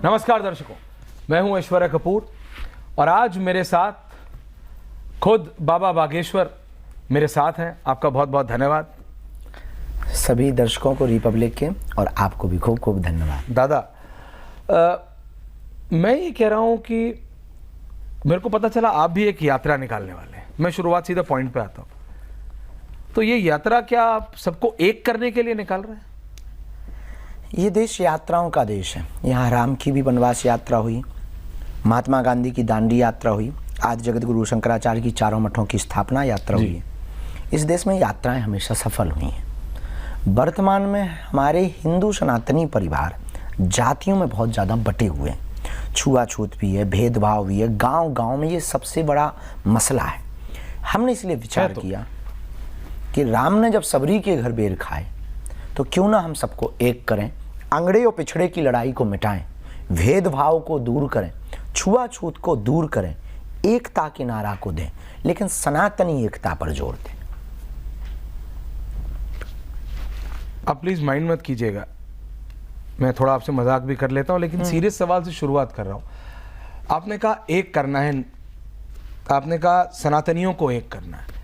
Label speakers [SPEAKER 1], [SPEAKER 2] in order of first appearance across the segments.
[SPEAKER 1] नमस्कार दर्शकों, मैं हूं ऐश्वर्या कपूर और आज मेरे साथ खुद बाबा बागेश्वर मेरे साथ हैं। आपका बहुत बहुत धन्यवाद।
[SPEAKER 2] सभी दर्शकों को रिपब्लिक के और आपको भी खूब खूब धन्यवाद।
[SPEAKER 1] दादा, मैं ये कह रहा हूं कि मेरे को पता चला आप भी एक यात्रा निकालने वाले हैं। मैं शुरुआत सीधा पॉइंट पे आता हूं। तो ये यात्रा क्या आप सबको एक करने के लिए निकाल रहे हैं?
[SPEAKER 2] ये देश यात्राओं का देश है। यहाँ राम की भी वनवास यात्रा हुई, महात्मा गांधी की दांडी यात्रा हुई, आज जगत गुरु शंकराचार्य की चारों मठों की स्थापना यात्रा हुई है। इस देश में यात्राएं हमेशा सफल हुई हैं। वर्तमान में हमारे हिंदू सनातनी परिवार जातियों में बहुत ज़्यादा बटे हुए हैं। छुआछूत भी है, भेदभाव भी है, गांव गांव में ये सबसे बड़ा मसला है। हमने इसलिए विचार किया कि राम ने जब सबरी के घर बेर खाए तो क्यों ना हम सबको एक करें, अंगड़े और पिछड़े की लड़ाई को मिटाएं, भेदभाव को दूर करें, छुआछूत को दूर करें, एकता के नारा को दें, लेकिन सनातनी एकता पर जोर दें।
[SPEAKER 1] आप प्लीज माइंड मत कीजिएगा, मैं थोड़ा आपसे मजाक भी कर लेता हूं, लेकिन सीरियस सवाल से शुरुआत कर रहा हूं। आपने कहा एक करना है, आपने कहा सनातनियों को एक करना है।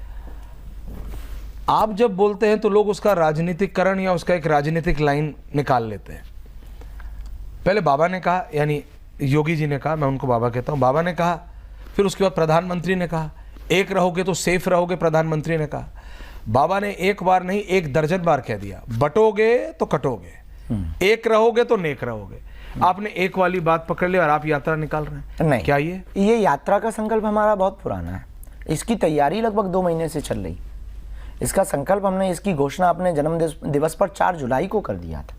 [SPEAKER 1] आप जब बोलते हैं तो लोग उसका राजनीतिकरण या उसका एक राजनीतिक लाइन निकाल लेते हैं। पहले बाबा ने कहा, यानी योगी जी ने कहा, मैं उनको बाबा कहता हूं, बाबा ने कहा, फिर उसके बाद प्रधानमंत्री ने कहा एक रहोगे तो सेफ रहोगे। प्रधानमंत्री ने कहा, बाबा ने एक बार नहीं एक दर्जन बार कह दिया, बटोगे तो कटोगे, एक रहोगे तो नेक रहोगे। आपने एक वाली बात पकड़ ली और आप यात्रा निकाल रहे हैं।
[SPEAKER 2] नहीं,
[SPEAKER 1] क्या ये
[SPEAKER 2] यात्रा का संकल्प हमारा बहुत पुराना है। इसकी तैयारी लगभग 2 महीने से चल रही। इसका संकल्प हमने, इसकी घोषणा अपने जन्म दिवस पर 4 जुलाई को कर दिया था।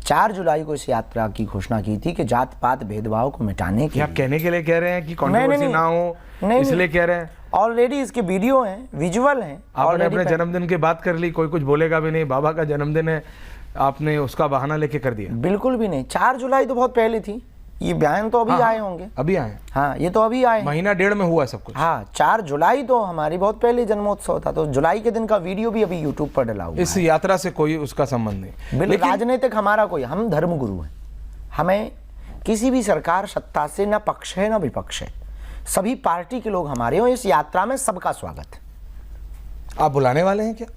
[SPEAKER 2] 4 जुलाई को इस यात्रा की घोषणा की थी कि जात पात भेदभाव को मिटाने के लिए।
[SPEAKER 1] आप कहने के लिए कह रहे हैं कि कंट्रोवर्सी ना हो, इसलिए कह रहे हैं?
[SPEAKER 2] ऑलरेडी इसके वीडियो हैं, विजुअल हैं।
[SPEAKER 1] आपने अपने जन्मदिन की बात कर ली, कोई कुछ बोलेगा भी नहीं, बाबा का जन्मदिन है, आपने उसका बहाना लेके कर दिया।
[SPEAKER 2] बिल्कुल भी नहीं। 4 जुलाई तो बहुत पहले थी। ये बयान तो अभी आए होंगे।
[SPEAKER 1] अभी आए?
[SPEAKER 2] हाँ, ये तो अभी आए।
[SPEAKER 1] महीना डेढ़ में हुआ सब कुछ।
[SPEAKER 2] हाँ, 4 जुलाई तो हमारी बहुत पहले जन्मोत्सव था, तो जुलाई के दिन का वीडियो भी अभी यूट्यूब पर डला हुआ है।
[SPEAKER 1] इस यात्रा से कोई उसका संबंध नहीं।
[SPEAKER 2] लेकिन राजनीतिक हमारा कोई, हम धर्मगुरु हैं। हमें किसी भी सरकार सत्ता से ना पक्ष है ना विपक्ष है। सभी पार्टी के लोग हमारे हो। इस यात्रा में सबका स्वागत है।
[SPEAKER 1] आप बुलाने वाले हैं क्या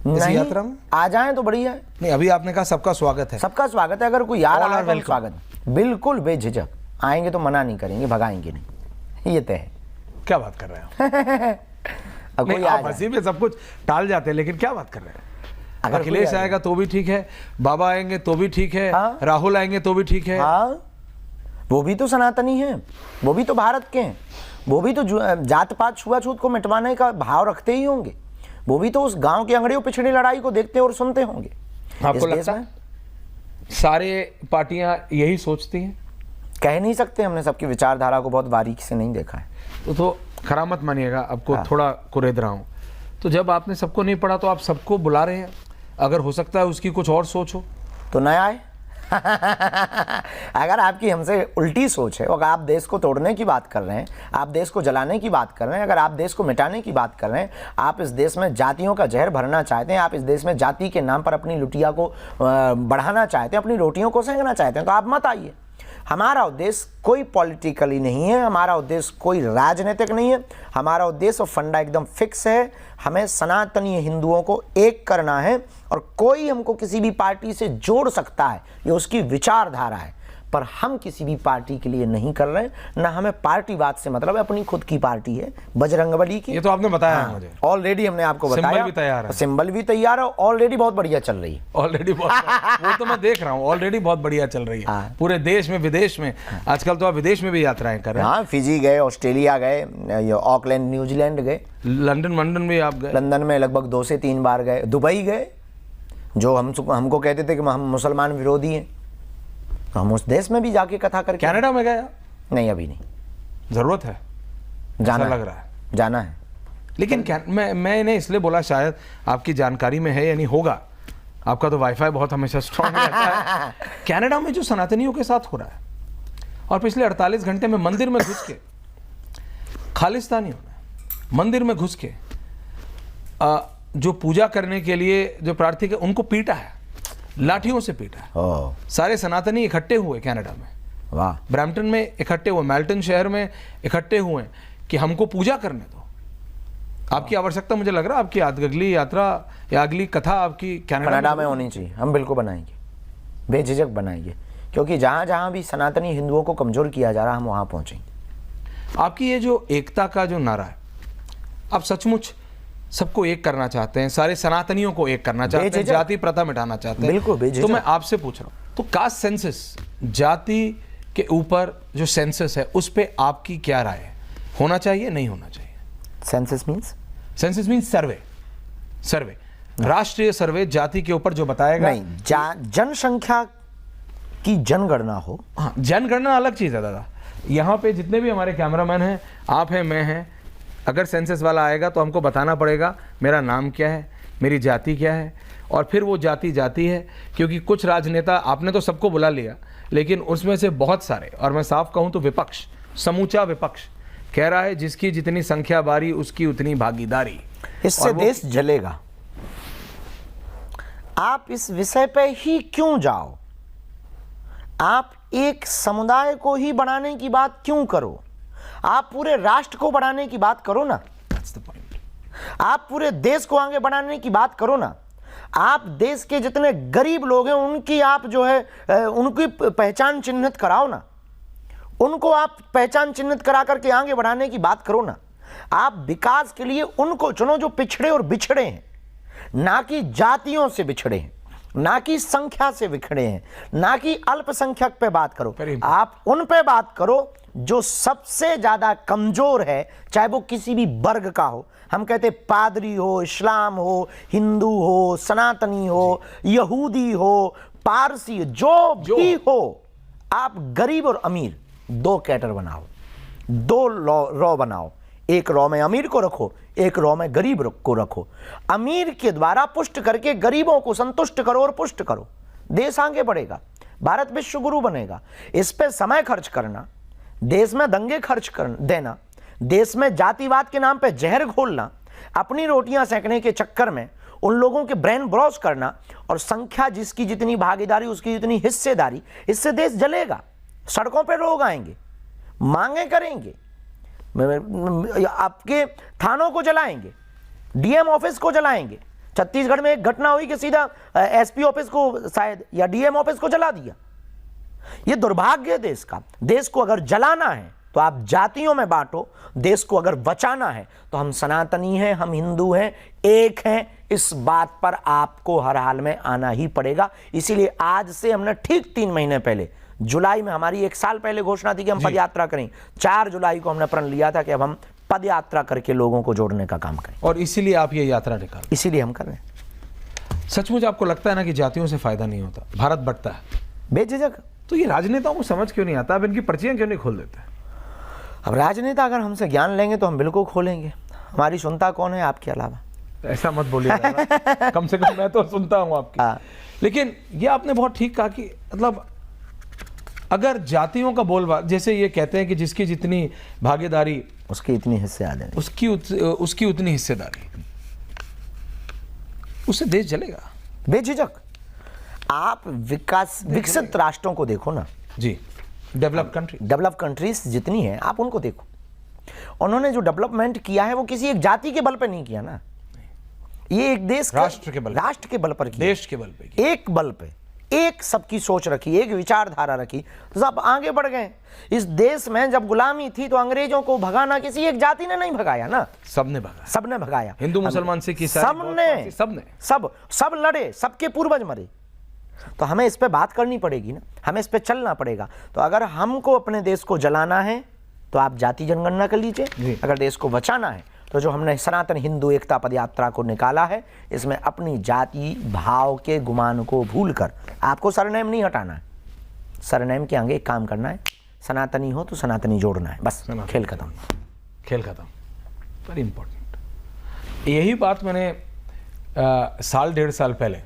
[SPEAKER 1] इस यात्रा में? आ
[SPEAKER 2] जाएं तो बढ़िया है।
[SPEAKER 1] नहीं, अभी आपने कहा सबका स्वागत है।
[SPEAKER 2] सबका स्वागत है। अगर कोई यार आ रहा है, स्वागत बिल्कुल बेझिझक आएंगे, तो मना नहीं करेंगे, भगाएंगे नहीं, ये तय है।
[SPEAKER 1] क्या बात कर रहे हैं आप? नहीं, आप हंसी में सब कुछ टाल जाते हैं, लेकिन क्या बात कर रहे हैं? अगर अखिलेश आएगा तो भी ठीक है, बाबा आएंगे तो भी ठीक है, हाँ? राहुल आएंगे तो भी ठीक है।
[SPEAKER 2] हाँ, वो भी तो सनातनी है, वो भी तो भारत के हैं, वो भी तो जात पात छुआछूत को मिटवाने का भाव रखते ही होंगे, वो भी तो उस गांव के अंगड़े पिछड़ी लड़ाई को देखते और सुनते होंगे।
[SPEAKER 1] आपको लगता है सारे पार्टियां यही सोचती हैं?
[SPEAKER 2] कह नहीं सकते, हमने सबकी विचारधारा को बहुत बारीकी से नहीं देखा है।
[SPEAKER 1] तो खरा मत मानिएगा, आपको थोड़ा कुरेद रहा हूँ। तो जब आपने सबको नहीं पढ़ा तो आप सबको बुला रहे हैं, अगर हो सकता है उसकी कुछ और सोच हो
[SPEAKER 2] तो नया आए। अगर आपकी हमसे उल्टी सोच है, अगर आप देश को तोड़ने की बात कर रहे हैं, आप देश को जलाने की बात कर रहे हैं, अगर आप देश को मिटाने की बात कर रहे हैं, आप इस देश में जातियों का जहर भरना चाहते हैं, आप इस देश में जाति के नाम पर अपनी लुटिया को बढ़ाना चाहते हैं, अपनी रोटियों को सेंकना चाहते हैं, तो आप मत आइए। हमारा उद्देश्य कोई पॉलिटिकली नहीं है, हमारा उद्देश्य कोई राजनीतिक नहीं है। हमारा उद्देश्य और फंडा एकदम फिक्स है। हमें सनातनी हिंदुओं को एक करना है, और कोई हमको किसी भी पार्टी से जोड़ सकता है, ये उसकी विचारधारा है, पर हम किसी भी पार्टी के लिए नहीं कर रहे हैं। ना हमें पार्टीवाद से मतलब है, अपनी खुद की पार्टी है बजरंगबली की।
[SPEAKER 1] ये तो आपने बताया है मुझे।
[SPEAKER 2] ऑलरेडी हमने आपको बताया,
[SPEAKER 1] सिंबल भी तैयार है,
[SPEAKER 2] सिंबल भी तैयार है, ऑलरेडी बहुत बढ़िया चल रही है।
[SPEAKER 1] ऑलरेडी वो तो मैं देख रहा हूँ, ऑलरेडी बहुत बढ़िया चल रही है पूरे देश में, विदेश में। आजकल तो आप विदेश में भी यात्राएं कर रहे हैं।
[SPEAKER 2] हाँ, फिजी गए, ऑस्ट्रेलिया गए, ऑकलैंड न्यूजीलैंड गए,
[SPEAKER 1] लंदन भी आप गए।
[SPEAKER 2] लंदन में लगभग 2 से 3 बार गए, दुबई गए। जो हमको कहते थे कि हम मुसलमान विरोधी हैं, तो हम उस देश में भी जाके कथा करके।
[SPEAKER 1] कनाडा में गया?
[SPEAKER 2] नहीं, अभी नहीं।
[SPEAKER 1] जरूरत है,
[SPEAKER 2] जाना
[SPEAKER 1] लग रहा है,
[SPEAKER 2] जाना है।
[SPEAKER 1] लेकिन क्या मैंने इसलिए बोला, शायद आपकी जानकारी में है, यानी होगा, आपका तो वाईफाई बहुत हमेशा स्ट्रांग रहता है। कनाडा में जो सनातनियों के साथ हो रहा है, और पिछले 48 घंटे में मंदिर में घुस के खालिस्तानियों ने मंदिर में घुस के जो पूजा करने के लिए जो प्रार्थी के उनको पीटा है, लाठियों से पीटा है। सारे सनातनी इकट्ठे हुए कनाडा में
[SPEAKER 2] वाह।
[SPEAKER 1] ब्रैम्पटन में इकट्ठे हुए, मेल्टन शहर में इकट्ठे हुए हैं कि हमको पूजा करने दो। आपकी आवश्यकता, मुझे लग रहा है आपकी अगली यात्रा या अगली कथा आपकी
[SPEAKER 2] कनाडा में होनी चाहिए। हम बिल्कुल बनाएंगे, बेझिझक बनाएंगे, क्योंकि जहाँ जहाँ भी सनातनी हिंदुओं को कमज़ोर किया जा रहा, हम वहाँ पहुँचेंगे।
[SPEAKER 1] आपकी ये जो एकता का जो नारा है, आप सचमुच सबको एक करना चाहते हैं, सारे सनातनियों को एक करना चाहते हैं,
[SPEAKER 2] बेझिझक।
[SPEAKER 1] जाति प्रथा मिटाना चाहते हैं।
[SPEAKER 2] बिल्कुल बेझिझक।
[SPEAKER 1] तो मैं आपसे पूछ रहा हूँ, तो कास्ट सेंसस, जाति के ऊपर जो सेंसस है उस पे आपकी क्या राय है? होना चाहिए, नहीं होना चाहिए?
[SPEAKER 2] Census means?
[SPEAKER 1] सेंसस मीन्स सर्वे, सर्वे, राष्ट्रीय सर्वे जाति के ऊपर जो बताएगा।
[SPEAKER 2] नहीं, जनसंख्या की जनगणना हो।
[SPEAKER 1] हाँ, जनगणना अलग चीज़ है दादा। यहाँ पे जितने भी हमारे कैमरामैन हैं, आप हैं, मैं हैं, अगर सेंसस वाला आएगा तो हमको बताना पड़ेगा मेरा नाम क्या है, मेरी जाति क्या है, और फिर वो जाति जाती है। क्योंकि कुछ राजनेता, आपने तो सबको बुला लिया, लेकिन उसमें से बहुत सारे, और मैं साफ कहूँ तो विपक्ष, समूचा विपक्ष कह रहा है जिसकी जितनी संख्या बारी उसकी उतनी भागीदारी।
[SPEAKER 2] इससे देश जलेगा। आप इस विषय पे ही क्यों जाओ? आप एक समुदाय को ही बढ़ाने की बात क्यों करो? आप पूरे राष्ट्र को बढ़ाने की बात करो ना।
[SPEAKER 1] That's the point.
[SPEAKER 2] आप पूरे देश को आगे बढ़ाने की बात करो ना। आप देश के जितने गरीब लोग हैं उनकी आप जो है उनकी पहचान चिन्हित कराओ ना। उनको आप पहचान चिन्हित करा करके आगे बढ़ाने की बात करो ना। आप विकास के लिए उनको चुनो जो पिछड़े और बिछड़े हैं, ना कि जातियों से बिछड़े हैं, ना कि संख्या से बिछड़े हैं, ना कि अल्पसंख्यक पे बात करो। आप उन पे बात करो जो सबसे ज्यादा कमजोर है, चाहे वो किसी भी वर्ग का हो। हम कहते पादरी हो, इस्लाम हो, हिंदू हो, सनातनी हो, यहूदी हो, पारसी, जो भी हो। आप गरीब और अमीर दो कैटर बनाओ, दो रॉ बनाओ। एक रॉ में अमीर को रखो, एक रॉ में गरीब को रखो। अमीर के द्वारा पुष्ट करके गरीबों को संतुष्ट करो और पुष्ट करो, देश आगे बढ़ेगा, भारत विश्व गुरु बनेगा। इस पे समय खर्च करना, देश में दंगे खर्च कर देना, देश में जातिवाद के नाम पे जहर घोलना, अपनी रोटियां सेकने के चक्कर में उन लोगों के ब्रेन ब्रॉश करना, और संख्या जिसकी जितनी भागीदारी उसकी जितनी हिस्सेदारी, इससे देश जलेगा। सड़कों पे लोग आएंगे, मांगे करेंगे, आपके थानों को जलाएंगे, डीएम ऑफिस को जलाएंगे। छत्तीसगढ़ में एक घटना हुई कि सीधा एसपी ऑफिस को शायद या डीएम ऑफिस को जला दिया। ये दुर्भाग्य है देश का। देश को अगर जलाना है तो आप जातियों में बांटो, देश को अगर बचाना है तो हम सनातनी हैं, हम हिंदू हैं, एक हैं। इस बात पर आपको हर हाल में आना ही पड़ेगा। इसीलिए आज से हमने ठीक 3 महीने पहले, जुलाई में हमारी 1 साल पहले घोषणा थी कि हम पद यात्रा करें। 4 जुलाई को हमने प्रण लिया था कि अब हम पद यात्रा करके लोगों को जोड़ने का काम करें,
[SPEAKER 1] और इसीलिए आप ये यात्रा निकाल,
[SPEAKER 2] इसीलिए हम कर रहे हैं।
[SPEAKER 1] सचमुच आपको लगता है ना कि जातियों से फायदा नहीं होता, भारत बढ़ता है?
[SPEAKER 2] बेझिझक।
[SPEAKER 1] तो ये राजनेताओं को समझ क्यों नहीं आता? अब इनकी पर्चियां क्यों नहीं खोल देते?
[SPEAKER 2] अब राजनेता अगर हमसे ज्ञान लेंगे तो हम बिल्कुल खोलेंगे। हमारी सुनता कौन है आपके अलावा?
[SPEAKER 1] ऐसा मत बोलिए दादा। कम से कम मैं तो सुनता हूँ आपकी। लेकिन ये आपने बहुत ठीक कहा कि मतलब अगर जातियों का बोलबाला, जैसे ये कहते हैं कि जिसकी जितनी भागीदारी
[SPEAKER 2] उसकी इतनी हिस्से आ जाएंगे,
[SPEAKER 1] उसकी उतनी हिस्सेदारी, उससे देश जलेगा।
[SPEAKER 2] बेझिझक। आप विकसित राष्ट्रों को देखो ना
[SPEAKER 1] जी,
[SPEAKER 2] डेवलप कंट्रीज जितनी हैं आप उनको देखो। उन्होंने जो डेवलपमेंट किया है वो किसी एक जाति के बल पे नहीं किया ना। ये एक देश
[SPEAKER 1] राष्ट्र के बल पर किया, देश के बल पे,
[SPEAKER 2] एक बल पे, एक सबकी सोच रखी, एक विचारधारा रखी, तो सब आगे बढ़ गए। इस देश में जब गुलामी थी तो अंग्रेजों को भगाना किसी एक जाति ने नहीं भगाया ना, सबने भगाया।
[SPEAKER 1] हिंदू मुसलमान सिख
[SPEAKER 2] ईसाई सब लड़े, सबके पूर्वज मरे। तो हमें इस पे बात करनी पड़ेगी ना, हमें इस पे चलना पड़ेगा। तो अगर हमको अपने देश को जलाना है तो आप जाति जनगणना कर लीजिए, अगर देश को बचाना है तो जो हमने सनातन हिंदू एकता पद यात्रा को निकाला है, इसमें अपनी जाति भाव के गुमान को भूलकर आपको सरनेम नहीं हटाना है, सरनेम के आगे एक काम करना है, सनातनी हो तो सनातनी जोड़ना है, बस खेल खत्म।
[SPEAKER 1] Very important. यही बात मैंने 1.5 साल पहले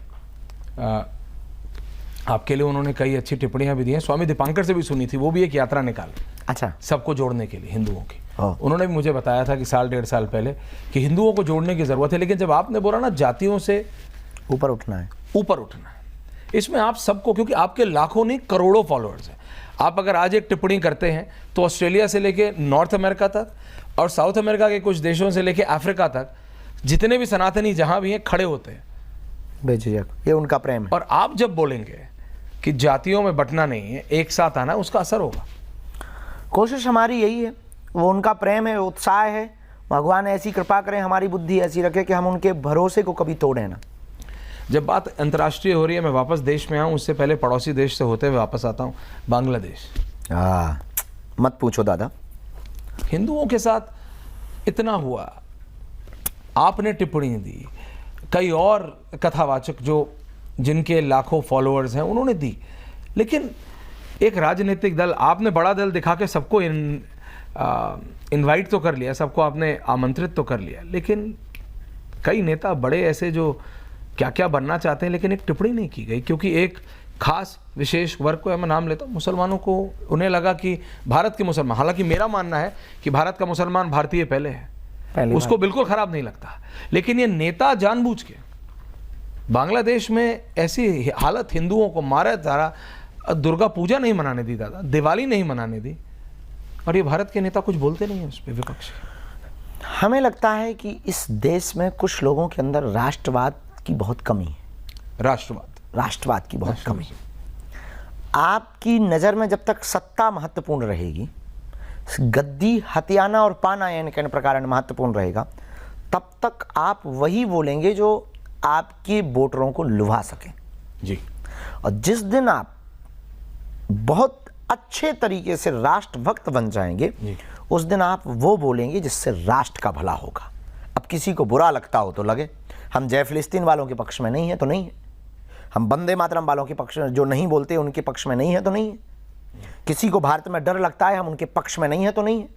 [SPEAKER 1] आपके लिए उन्होंने कई अच्छी टिप्पणियां भी दी हैं, स्वामी दीपांकर से भी सुनी थी। वो भी एक यात्रा निकाल,
[SPEAKER 2] अच्छा,
[SPEAKER 1] सबको जोड़ने के लिए, हिंदुओं की। उन्होंने भी मुझे बताया था कि 1.5 साल पहले कि हिंदुओं को जोड़ने की जरूरत है। लेकिन जब आपने बोला ना जातियों से ऊपर उठना है, इसमें आप सबको, क्योंकि आपके लाखों नहीं करोड़ों फॉलोअर्स हैं, आप अगर आज एक टिप्पणी करते हैं तो ऑस्ट्रेलिया से लेके नॉर्थ अमेरिका तक और साउथ अमेरिका के कुछ देशों से लेके अफ्रीका तक जितने भी सनातनी जहां भी हैं खड़े होते हैं
[SPEAKER 2] बेझिझक, ये उनका प्रेम है।
[SPEAKER 1] और आप जब बोलेंगे कि जातियों में बंटना नहीं है, एक साथ आना, उसका असर होगा।
[SPEAKER 2] कोशिश हमारी यही है, वो उनका प्रेम है, उत्साह है। भगवान ऐसी कृपा करें, हमारी बुद्धि ऐसी रखे कि हम उनके भरोसे को कभी तोड़े ना।
[SPEAKER 1] जब बात अंतर्राष्ट्रीय हो रही है, मैं वापस देश में आऊँ उससे पहले पड़ोसी देश से होते हुए वापस आता हूँ बांग्लादेश।
[SPEAKER 2] मत पूछो दादा।
[SPEAKER 1] हिंदुओं के साथ इतना हुआ, आपने टिप्पणी दी, कई और कथावाचक जो जिनके लाखों फॉलोअर्स हैं उन्होंने दी, लेकिन एक राजनीतिक दल, आपने बड़ा दल दिखा के सबको इनवाइट तो कर लिया, सबको आपने आमंत्रित तो कर लिया, लेकिन कई नेता बड़े ऐसे जो क्या क्या बनना चाहते हैं, लेकिन एक टिप्पणी नहीं की गई क्योंकि एक खास विशेष वर्ग को, मैं नाम लेता हूँ, मुसलमानों को, उन्हें लगा कि भारत के मुसलमान, हालांकि मेरा मानना है कि भारत का मुसलमान भारतीय पहले है, उसको बिल्कुल खराब नहीं लगता, लेकिन ये नेता जानबूझ के बांग्लादेश में ऐसी हालत, हिंदुओं को मारा जा रहा, दुर्गा पूजा नहीं मनाने दी दादा, दिवाली नहीं मनाने दी, और ये भारत के नेता कुछ बोलते नहीं है उस पर, विपक्ष।
[SPEAKER 2] हमें लगता है कि इस देश में कुछ लोगों के अंदर राष्ट्रवाद की बहुत कमी है। राष्ट्रवाद की बहुत कमी है। आपकी नज़र में जब तक सत्ता महत्वपूर्ण रहेगी, गद्दी हथियाना और पाना यानी कई प्रकार महत्वपूर्ण रहेगा, तब तक आप वही बोलेंगे जो आपके वोटरों को लुभा सकें
[SPEAKER 1] जी।
[SPEAKER 2] और जिस दिन आप बहुत अच्छे तरीके से राष्ट्रभक्त बन जाएंगे, उस दिन आप वो बोलेंगे जिससे राष्ट्र का भला होगा। अब किसी को बुरा लगता हो तो लगे, हम जय फिलिस्तीन वालों के पक्ष में नहीं है तो नहीं है, हम वंदे मातरम वालों के पक्ष में, जो नहीं बोलते उनके पक्ष में नहीं है तो नहीं है, किसी को भारत में डर लगता है हम उनके पक्ष में नहीं है तो नहीं है,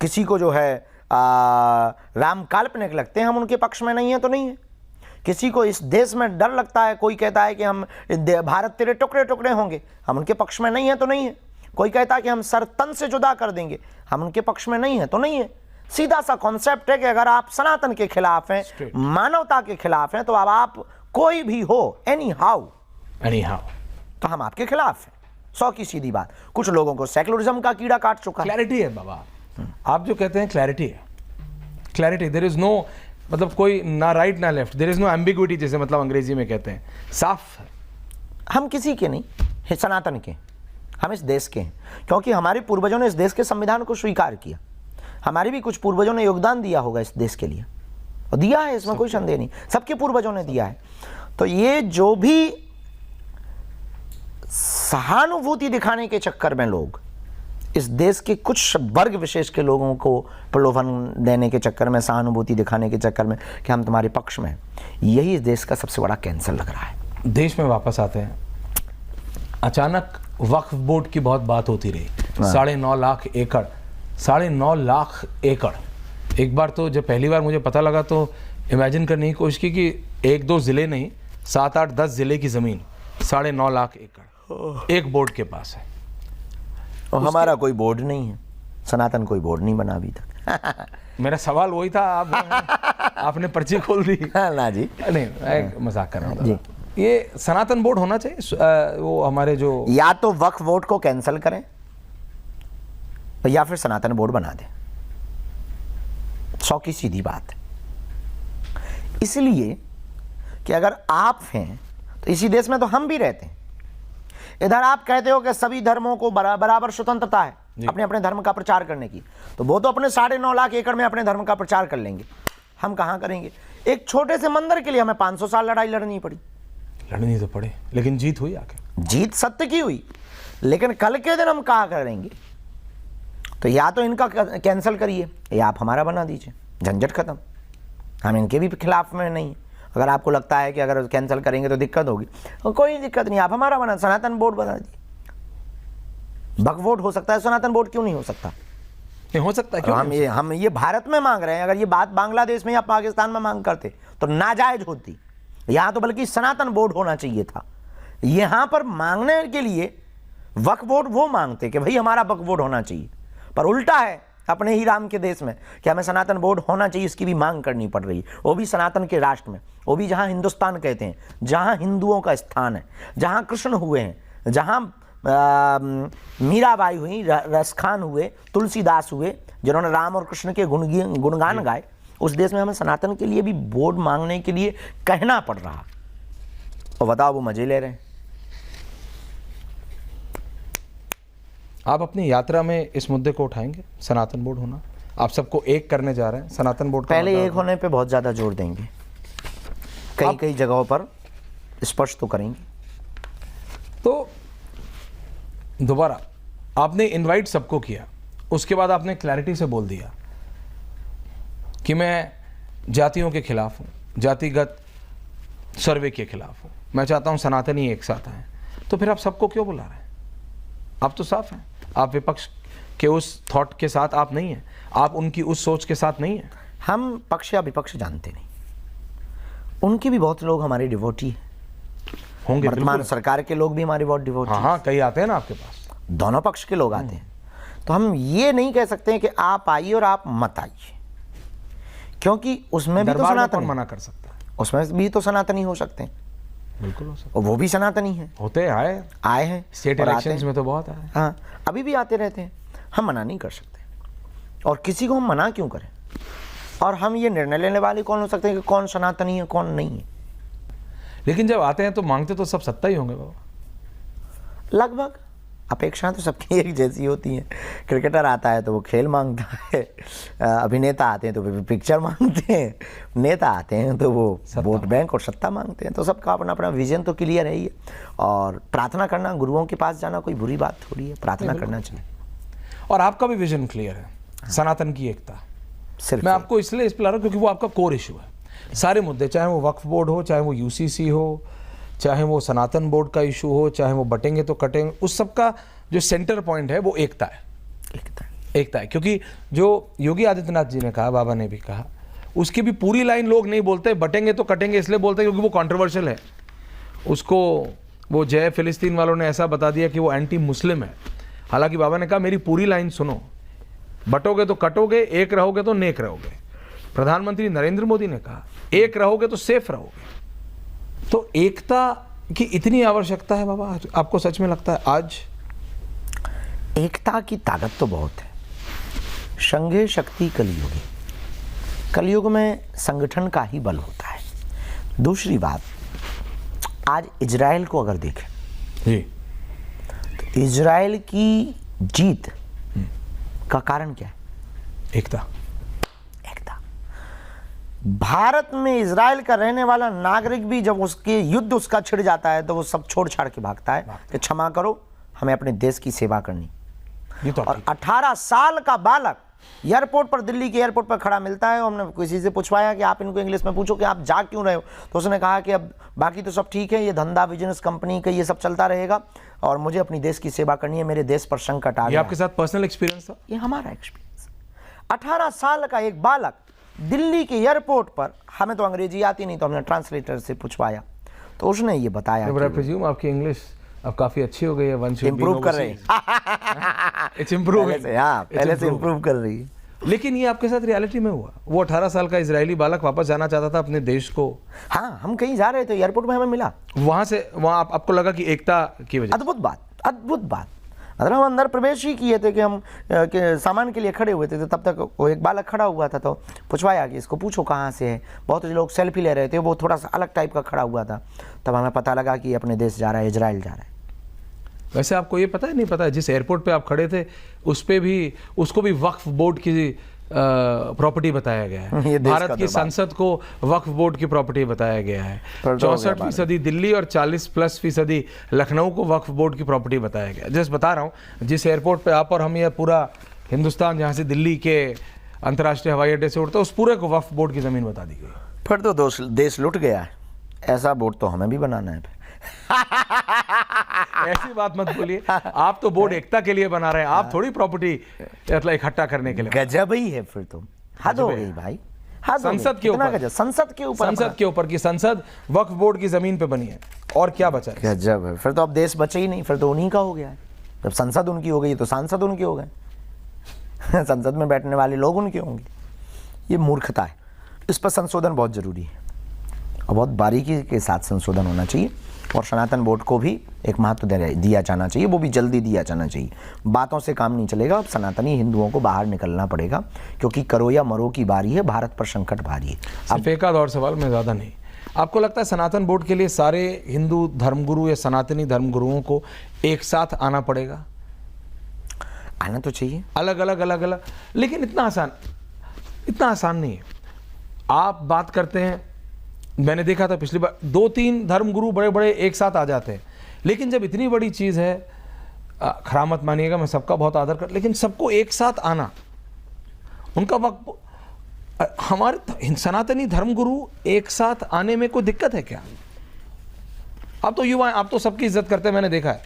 [SPEAKER 2] किसी को जो है राम काल्पनिक लगते हैं हम उनके पक्ष में नहीं है तो नहीं है, किसी को इस देश में डर लगता है, कोई कहता है कि हम भारत तेरे टुकड़े टुकड़े होंगे, हम उनके पक्ष में नहीं है तो नहीं है, कोई कहता है कि हम सर तन से जुदा कर देंगे, हम उनके पक्ष में नहीं है तो नहीं है। सीधा सा कॉन्सेप्ट है कि अगर आप सनातन के खिलाफ हैं, मानवता के खिलाफ हैं, तो अब आप कोई भी हो एनी हाउ तो हम आपके खिलाफ हैं। 100 की सीधी बात। कुछ लोगों को सेकुलरिज्म का कीड़ा काट चुका है।
[SPEAKER 1] क्लैरिटी है बाबा, आप जो कहते हैं क्लैरिटी है, क्लैरिटी, देयर इज नो, मतलब कोई ना राइट ना left, there is no ambiguity, जैसे मतलब अंग्रेजी में कहते हैं, साफ है।
[SPEAKER 2] हम किसी के नहीं, सनातन के, हम इस देश के हैं, क्योंकि हमारे पूर्वजों ने इस देश के संविधान को स्वीकार किया। हमारे भी कुछ पूर्वजों ने योगदान दिया होगा इस देश के लिए, और दिया है, इसमें कोई संदेह नहीं, सबके पूर्वजों ने दिया है। तो ये जो भी सहानुभूति दिखाने के चक्कर में लोग इस देश के कुछ वर्ग विशेष के लोगों को प्रलोभन देने के चक्कर में, सहानुभूति दिखाने के चक्कर में कि हम तुम्हारे पक्ष में हैं, यही इस देश का सबसे बड़ा कैंसर लग रहा है।
[SPEAKER 1] देश में वापस आते हैं, अचानक वक्फ बोर्ड की बहुत बात होती रही, 9.5 लाख एकड़, 9.5 लाख एकड़। एक बार तो जब पहली बार मुझे पता लगा तो इमेजिन करने की कोशिश की कि 1-2 ज़िले नहीं, 7-8-10 ज़िले की ज़मीन 9.5 लाख एकड़ एक बोर्ड के पास है।
[SPEAKER 2] और हमारा कोई बोर्ड नहीं है, सनातन कोई बोर्ड नहीं बना अभी तक।
[SPEAKER 1] मेरा सवाल वही था, आपने पर्ची खोल दी
[SPEAKER 2] ना जी,
[SPEAKER 1] नहीं, मैं मजाक कर रहा हूँ। ये सनातन बोर्ड होना चाहिए, वो हमारे जो,
[SPEAKER 2] या तो वक्फ बोर्ड को कैंसिल करें या फिर सनातन बोर्ड बना दें। 100 की सीधी बात है। इसलिए कि अगर आप हैं तो इसी देश में तो हम भी रहते हैं। इधर आप कहते हो कि सभी धर्मों को बराबर स्वतंत्रता है अपने अपने धर्म का प्रचार करने की, तो वो तो अपने 9.5 लाख एकड़ में अपने धर्म का प्रचार कर लेंगे, हम कहाँ करेंगे? एक छोटे से मंदिर के लिए हमें 500 साल लड़ाई लड़नी पड़ी।
[SPEAKER 1] लड़नी तो पड़े, लेकिन जीत हुई आके।
[SPEAKER 2] जीत सत्य की हुई, लेकिन कल के दिन हम कहाँ करेंगे? तो या तो इनका कैंसिल करिए या आप हमारा बना दीजिए, झंझट खत्म। हम इनके भी खिलाफ में नहीं। अगर आपको लगता है कि अगर कैंसिल करेंगे तो दिक्कत होगी, तो कोई दिक्कत नहीं, आप हमारा बना, सनातन बोर्ड बना दीजिए। वक्फ बोर्ड हो सकता है, सनातन बोर्ड क्यों नहीं हो सकता?
[SPEAKER 1] नहीं हो सकता क्यों?
[SPEAKER 2] हम ये भारत में मांग रहे हैं। अगर ये बात बांग्लादेश में या पाकिस्तान में मांग करते तो नाजायज होती। यहाँ तो बल्कि सनातन बोर्ड होना चाहिए था। यहाँ पर मांगने के लिए वक्फ बोर्ड वो मांगते कि भाई हमारा वक्फ बोर्ड होना चाहिए, पर उल्टा है अपने ही राम के देश में कि हमें सनातन बोर्ड होना चाहिए, इसकी भी मांग करनी पड़ रही है, वो भी सनातन के राष्ट्र में, वो भी जहाँ हिंदुस्तान कहते हैं, जहाँ हिंदुओं का स्थान है, जहाँ कृष्ण हुए हैं, जहाँ मीराबाई हुई, रसखान हुए, तुलसीदास हुए, जिन्होंने राम और कृष्ण के गुणगान गाए, उस देश में हमें सनातन के लिए भी वोट मांगने के लिए कहना पड़ रहा, और बताओ वो मजे ले रहे हैं।
[SPEAKER 1] आप अपनी यात्रा में इस मुद्दे को उठाएंगे, सनातन बोर्ड होना? आप सबको एक करने जा रहे हैं, सनातन बोर्ड का
[SPEAKER 2] पहले
[SPEAKER 1] मतलब
[SPEAKER 2] एक होने पे बहुत ज़्यादा जोर देंगे, कई कई जगहों पर स्पष्ट तो करेंगे।
[SPEAKER 1] तो दोबारा आपने इनवाइट सबको किया, उसके बाद आपने क्लैरिटी से बोल दिया कि मैं जातियों के खिलाफ हूँ, जातिगत सर्वे के खिलाफ हूँ, मैं चाहता हूँ सनातनी एक साथ आए। तो फिर आप सबको क्यों बुला रहे हैं? आप तो साफ हैं, आप विपक्ष के उस थॉट के साथ आप नहीं हैं, आप उनकी उस सोच के साथ नहीं हैं।
[SPEAKER 2] हम पक्ष या विपक्ष जानते नहीं, उनके भी बहुत लोग हमारे डिवोटी हैं,
[SPEAKER 1] होंगे
[SPEAKER 2] वर्तमान सरकार के लोग भी हमारे बहुत डिवोटी हैं।
[SPEAKER 1] हाँ, कई आते हैं ना आपके पास,
[SPEAKER 2] दोनों पक्ष के लोग आते हैं। तो हम ये नहीं कह सकते हैं कि आप आइए और आप मत आइए, क्योंकि उसमें भी तो
[SPEAKER 1] दरबार में
[SPEAKER 2] सनातनी,
[SPEAKER 1] कौन मना कर सकता है?
[SPEAKER 2] उसमें भी तो सनातनी हो सकते हैं,
[SPEAKER 1] बिल्कुल हो सकता
[SPEAKER 2] और वो भी सनातनी हैं,
[SPEAKER 1] होते आए
[SPEAKER 2] हैं
[SPEAKER 1] स्टेट
[SPEAKER 2] और आते
[SPEAKER 1] इलेक्शंस
[SPEAKER 2] हैं।
[SPEAKER 1] में तो बहुत आए।
[SPEAKER 2] हाँ, अभी भी आते रहते हैं, हम मना नहीं कर सकते, और किसी को हम मना क्यों करें? और हम ये निर्णय लेने वाले कौन हो सकते हैं कि कौन सनातनी है कौन नहीं है?
[SPEAKER 1] लेकिन जब आते हैं तो मांगते तो सब सत्ता ही होंगे बाबा।
[SPEAKER 2] लगभग अपेक्षाएं तो सबकी एक जैसी होती हैं। क्रिकेटर आता है तो वो खेल मांगता है, अभिनेता आते हैं तो वे पिक्चर मांगते हैं, नेता आते हैं तो वो वोट बैंक और सत्ता मांगते हैं। तो सबका अपना अपना विजन तो क्लियर है ही है, और प्रार्थना करना, गुरुओं के पास जाना कोई बुरी बात थोड़ी है, प्रार्थना करना चाहिए।
[SPEAKER 1] और आपका भी विजन क्लियर है, सनातन की एकता।
[SPEAKER 2] सिर्फ
[SPEAKER 1] मैं आपको इसलिए इस पर ला रहा हूँ क्योंकि वो आपका कोर इशू है। सारे मुद्दे, चाहे वो वक्फ बोर्ड हो, चाहे वो यूसीसी हो, चाहे वो सनातन बोर्ड का इशू हो, चाहे वो बटेंगे तो कटेंगे, उस सब का जो सेंटर पॉइंट है वो एकता है। एकता है, क्योंकि जो योगी आदित्यनाथ जी ने कहा, बाबा ने भी कहा, उसकी भी पूरी लाइन लोग नहीं बोलते, बटेंगे तो कटेंगे इसलिए बोलते हैं क्योंकि वो कंट्रोवर्शियल है। उसको वो जय फिलिस्तीन वालों ने ऐसा बता दिया कि वो एंटी मुस्लिम है। हालांकि बाबा ने कहा मेरी पूरी लाइन सुनो, बटोगे तो कटोगे, एक रहोगे तो नेक रहोगे। प्रधानमंत्री नरेंद्र मोदी ने कहा एक रहोगे तो सेफ रहोगे। तो एकता की इतनी आवश्यकता है बाबा, आपको सच में लगता है आज?
[SPEAKER 2] एकता की ताकत तो बहुत है। संघे शक्ति कलयुगी, कलयुग में संगठन का ही बल होता है। दूसरी बात, आज इजराइल को अगर देखें
[SPEAKER 1] जी,
[SPEAKER 2] तो इजराइल की जीत का कारण क्या है?
[SPEAKER 1] एकता।
[SPEAKER 2] एकता। भारत में इजराइल का रहने वाला नागरिक भी जब उसके युद्ध उसका छिड़ जाता है तो वो सब छोड़ छाड़ के भागता है कि क्षमा करो, हमें अपने देश की सेवा करनी।
[SPEAKER 1] तो
[SPEAKER 2] और 18 साल का बालक एयरपोर्ट पर, दिल्ली के एयरपोर्ट पर खड़ा मिलता है। हमने किसी से पूछवाया कि आप इनको इंग्लिश में पूछो कि आप जा क्यों रहे हो, तो उसने कहा कि अब बाकी तो सब ठीक है, ये धंधा बिजनेस कंपनी का ये सब चलता रहेगा और मुझे अपनी देश की सेवा करनी है, मेरे देश पर संकट आ गया।
[SPEAKER 1] ये आपके साथ पर्सनल एक्सपीरियंस था?
[SPEAKER 2] ये हमारा एक्सपीरियंस। 18 साल का एक बालक दिल्ली के एयरपोर्ट पर, हमें तो अंग्रेजी आती नहीं तो हमने ट्रांसलेटर से पूछवाया, तो उसने ये बताया
[SPEAKER 1] आई प्रेज्यूम आपकी इंग्लिश अब काफी अच्छी हो गई है, वंश
[SPEAKER 2] इम्प्रूव कर रही है।
[SPEAKER 1] इट्स इम्प्रूविंग,
[SPEAKER 2] पहले से इम्प्रूव कर रही है।
[SPEAKER 1] लेकिन ये आपके साथ रियलिटी में हुआ। वो 18 साल का इजरायली बालक वापस जाना चाहता था अपने देश को।
[SPEAKER 2] हाँ, हम कहीं जा रहे थे, एयरपोर्ट में हमें मिला,
[SPEAKER 1] वहां से वहां आपको लगा कि एकता की वजह।
[SPEAKER 2] अद्भुत बात, अद्भुत बात। मतलब हम अंदर प्रवेश ही किए थे कि हम सामान के लिए खड़े हुए थे, तो तब तक वो एक बालक खड़ा हुआ था, तो पूछवाया कि इसको पूछो कहाँ से है। बहुत लोग सेल्फी ले रहे थे, वो थोड़ा सा अलग टाइप का खड़ा हुआ था, तब हमें पता लगा कि अपने देश जा रहा है, इजराइल जा रहा है।
[SPEAKER 1] वैसे आपको ये पता है नहीं पता है, जिस एयरपोर्ट पे आप खड़े थे उस पे भी, उसको भी वक्फ बोर्ड की प्रॉपर्टी बताया गया है। भारत की संसद को वक्फ बोर्ड की प्रॉपर्टी बताया गया है। 64% दिल्ली और 40+% लखनऊ को वक्फ बोर्ड की प्रॉपर्टी बताया गया। जस्ट बता रहा हूँ, जिस एयरपोर्ट पे आप और हम, ये पूरा हिंदुस्तान जहाँ से दिल्ली के अंतर्राष्ट्रीय हवाई अड्डे से उड़ता है, उस पूरे को वक्फ बोर्ड की ज़मीन बता दी गई।
[SPEAKER 2] फिर तो देश लुट गया है। ऐसा बोर्ड तो हमें भी बनाना है।
[SPEAKER 1] ऐसी बात मत बोलिए, आप तो बोर्ड एकता के लिए बना रहे हैं, आप थोड़ी प्रॉपर्टी मतलब इकट्ठा करने के लिए।
[SPEAKER 2] गजब ही है फिर तो, हद हो गई भाई।
[SPEAKER 1] संसद के ऊपर,
[SPEAKER 2] संसद के ऊपर
[SPEAKER 1] की संसद वक्फ बोर्ड की जमीन पे बनी है, और क्या बचा है?
[SPEAKER 2] गजब है। फिर तो अब देश बचे ही नहीं, फिर तो उन्हीं का हो गया है। जब संसद उनकी हो गई तो सांसद उनके हो गए। संसद में बैठने वाले लोग उनके होंगे। ये मूर्खता है, इस पर संशोधन बहुत जरूरी है और बहुत बारीकी के साथ संशोधन होना चाहिए। और सनातन बोर्ड को भी एक महत्व दिया जाना चाहिए, वो भी जल्दी दिया जाना चाहिए। बातों से काम नहीं चलेगा, अब सनातनी हिंदुओं को बाहर निकलना पड़ेगा, क्योंकि करो या मरो की बारी है, भारत पर संकट भारी है।
[SPEAKER 1] सिर्फ एक आध और सवाल, मैं ज़्यादा नहीं। आपको लगता है सनातन बोर्ड के लिए सारे हिंदू धर्मगुरु या सनातनी धर्मगुरुओं को एक साथ आना पड़ेगा?
[SPEAKER 2] आना तो चाहिए,
[SPEAKER 1] अलग अलग, लेकिन इतना आसान नहीं है। आप बात करते हैं, मैंने देखा था पिछली बार 2-3 धर्मगुरु बड़े बड़े एक साथ आ जाते हैं, लेकिन जब इतनी बड़ी चीज़ है, खराब मत मानिएगा, मैं सबका बहुत आदर कर, लेकिन सबको एक साथ आना, उनका वक्त, हमारे सनातनी धर्मगुरु एक साथ आने में कोई दिक्कत है क्या? आप तो युवा हैं, आप तो सबकी इज्जत करते हैं, मैंने देखा है।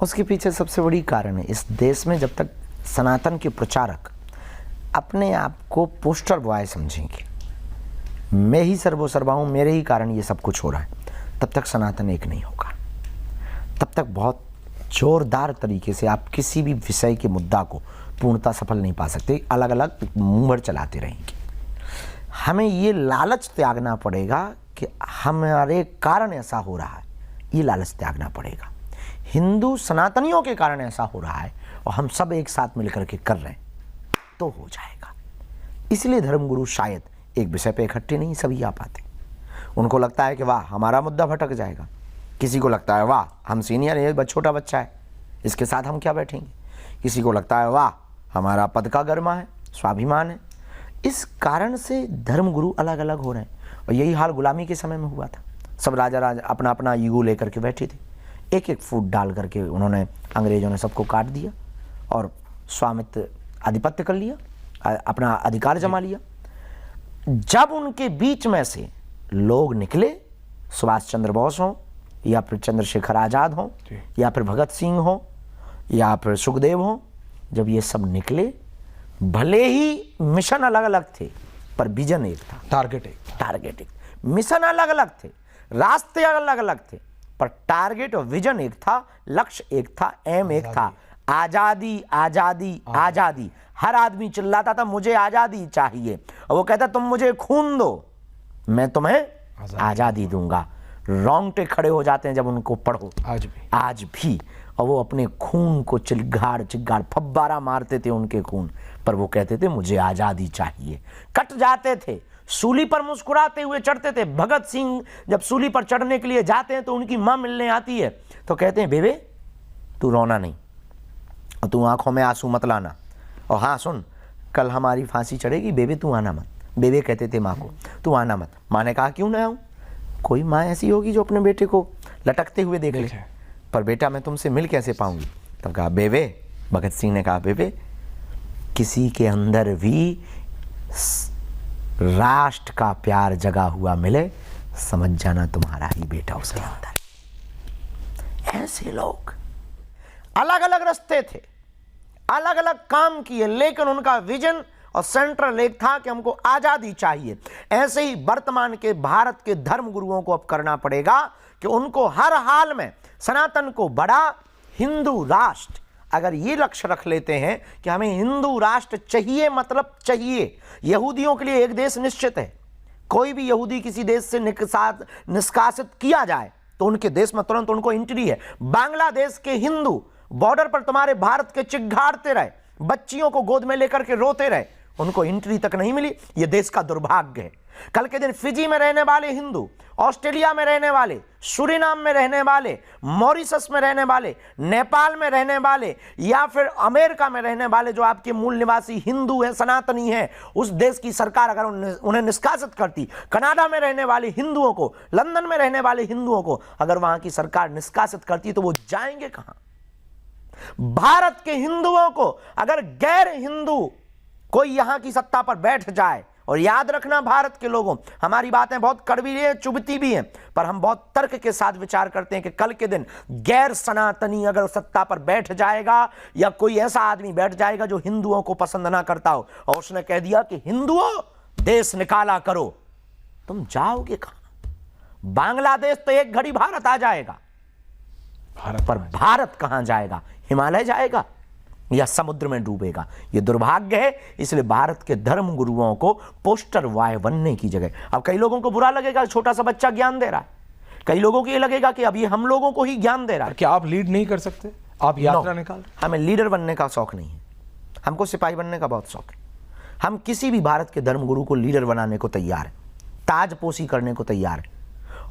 [SPEAKER 2] उसके पीछे सबसे बड़ी कारण है, इस देश में जब तक सनातन के प्रचारक अपने आप को पोस्टर बॉय समझेंगे, मैं ही सर्वोसर्वा हूँ, मेरे ही कारण ये सब कुछ हो रहा है, तब तक सनातन एक नहीं होगा। तब तक बहुत जोरदार तरीके से आप किसी भी विषय के मुद्दा को पूर्णता सफल नहीं पा सकते, अलग अलग मुंह भर चलाते रहेंगे। हमें ये लालच त्यागना पड़ेगा कि हमारे कारण ऐसा हो रहा है, ये लालच त्यागना पड़ेगा। हिंदू सनातनियों के कारण ऐसा हो रहा है और हम सब एक साथ मिलकर के कर रहे हैं, तो हो जाएगा। इसलिए धर्मगुरु शायद एक विषय पे इकट्ठे नहीं सभी आ पाते। उनको लगता है कि वाह हमारा मुद्दा भटक जाएगा, किसी को लगता है वाह हम सीनियर है, ये छोटा बच्चा है, इसके साथ हम क्या बैठेंगे, किसी को लगता है वाह हमारा पद का गर्मा है, स्वाभिमान है। इस कारण से धर्मगुरु अलग अलग हो रहे हैं। और यही हाल गुलामी के समय में हुआ था, सब राजा अपना अपना ईगो लेकर के बैठे थे, एक एक फूट डाल करके उन्होंने, अंग्रेजों ने सबको काट दिया और स्वामित्व आधिपत्य कर लिया, अपना अधिकार जमा लिया। जब उनके बीच में से लोग निकले, सुभाष चंद्र बोस हो या फिर चंद्रशेखर आज़ाद हो या फिर भगत सिंह हो या फिर सुखदेव हो, जब ये सब निकले, भले ही मिशन अलग अलग थे पर विजन एक था, टारगेट एक। मिशन अलग अलग थे, रास्ते अलग अलग थे, पर टारगेट और विजन एक था, लक्ष्य एक था, एम एक था, आजादी आजादी आजादी। हर आदमी चिल्लाता था मुझे आजादी चाहिए, और वो कहता तुम मुझे खून दो, मैं तुम्हें आजादी दूंगा। रोंगटे खड़े हो जाते हैं जब उनको पढ़ो, आज भी। और वो अपने खून को चिल्गाड़ फब्बारा मारते थे उनके खून पर, वो कहते थे मुझे आजादी चाहिए। कट जाते थे, सूली पर मुस्कुराते हुए चढ़ते थे। भगत सिंह जब सूली पर चढ़ने के लिए जाते हैं तो उनकी मां मिलने आती है तो कहते हैं बेबे तू रोना नहीं और तू आंखों में आंसू मत लाना, और हाँ सुन कल हमारी फांसी चढ़ेगी, बेबे तू आना मत। बेबे कहते थे माँ को तू आना मत। माँ ने कहा क्यों ना आऊँ, कोई माँ ऐसी होगी जो अपने बेटे को लटकते हुए देख ले, पर बेटा मैं तुमसे मिल कैसे पाऊंगी। तब कहा बेबे, भगत सिंह ने कहा बेबे किसी के अंदर भी राष्ट्र का प्यार जगा हुआ मिले, समझ जाना तुम्हारा ही बेटा उसके अंदर। ऐसे लोग अलग अलग रास्ते थे, अलग अलग काम किए, लेकिन उनका विजन और सेंट्रल एक था कि हमको आजादी चाहिए। ऐसे ही वर्तमान के भारत के धर्मगुरुओं को अब करना पड़ेगा कि उनको हर हाल में सनातन को बड़ा हिंदू राष्ट्र, अगर ये लक्ष्य रख लेते हैं कि हमें हिंदू राष्ट्र चाहिए, मतलब चाहिए। यहूदियों के लिए एक देश निश्चित है, कोई भी यहूदी किसी देश से निष्कासित किया जाए तो उनके देश में तुरंत उनको एंट्री है। बांग्लादेश के हिंदू बॉर्डर पर तुम्हारे भारत के चिघाड़ते रहे, बच्चियों को गोद में लेकर के रोते रहे, उनको एंट्री तक नहीं मिली। यह देश का दुर्भाग्य है। कल के दिन फिजी में रहने वाले हिंदू, ऑस्ट्रेलिया में रहने वाले, सूरीनाम में रहने वाले, मॉरिशस में रहने वाले, नेपाल में रहने वाले या फिर अमेरिका में रहने वाले जो आपके मूल निवासी हिंदू हैं, सनातनी हैं, उस देश की सरकार अगर उन्हें निष्कासित करती, कनाडा में रहने वाले हिंदुओं को, लंदन में रहने वाले हिंदुओं को अगर वहां की सरकार निष्कासित करती तो वो जाएंगे कहां? भारत के हिंदुओं को अगर गैर हिंदू कोई यहां की सत्ता पर बैठ जाए, और याद रखना भारत के लोगों, हमारी बातें बहुत कड़वी हैं, चुभती भी हैं, पर हम बहुत तर्क के साथ विचार करते हैं कि कल के दिन गैर सनातनी अगर सत्ता पर बैठ जाएगा या कोई ऐसा आदमी बैठ जाएगा जो हिंदुओं को पसंद ना करता हो और उसने कह दिया कि हिंदुओं देश निकाला करो, तुम जाओगे कहां? बांग्लादेश तो एक घड़ी भारत आ जाएगा, पर भारत कहां जाएगा? हिमालय जाएगा या समुद्र में डूबेगा? ये दुर्भाग्य है। इसलिए भारत के धर्म गुरुओं को पोस्टर बॉय बनने की जगह, अब कई लोगों को बुरा लगेगा छोटा सा बच्चा ज्ञान दे रहा है, कई लोगों को ये लगेगा कि अब ये हम लोगों को ही ज्ञान दे रहा है।
[SPEAKER 1] क्या आप लीड नहीं कर सकते? आप यात्रा
[SPEAKER 2] No,
[SPEAKER 1] निकाल।
[SPEAKER 2] हमें लीडर बनने का शौक नहीं है, हमको सिपाही बनने का बहुत शौक है। हम किसी भी भारत के धर्मगुरु को लीडर बनाने को तैयार है, ताजपोशी करने को तैयार है,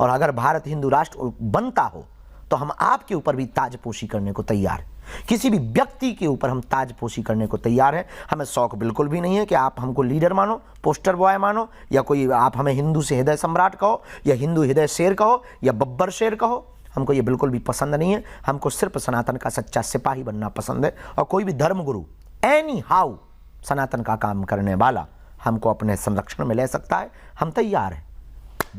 [SPEAKER 2] और अगर भारत हिंदू राष्ट्र बनता हो तो हम आपके ऊपर भी ताजपोशी करने को तैयार है। किसी भी व्यक्ति के ऊपर हम ताजपोशी करने को तैयार हैं। हमें शौक बिल्कुल भी नहीं है कि आप हमको लीडर मानो, पोस्टर बॉय मानो, या कोई आप हमें हिंदू से हृदय सम्राट कहो, या हिंदू हृदय शेर कहो, या बब्बर शेर कहो। हमको ये बिल्कुल भी पसंद नहीं है। हमको सिर्फ सनातन का सच्चा सिपाही बनना पसंद है, और कोई भी धर्मगुरु एनी हाउ सनातन का काम करने वाला हमको अपने संरक्षण में ले सकता है। हम तैयार हैं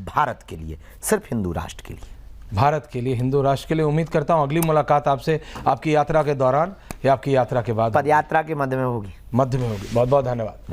[SPEAKER 2] भारत के लिए, सिर्फ हिंदू राष्ट्र के लिए,
[SPEAKER 1] भारत के लिए, हिंदू राष्ट्र के लिए। उम्मीद करता हूँ अगली मुलाकात आपसे आपकी यात्रा के दौरान या आपकी यात्रा के बाद
[SPEAKER 2] पदयात्रा के मध्य में होगी।
[SPEAKER 1] मध्य में होगी। बहुत बहुत धन्यवाद।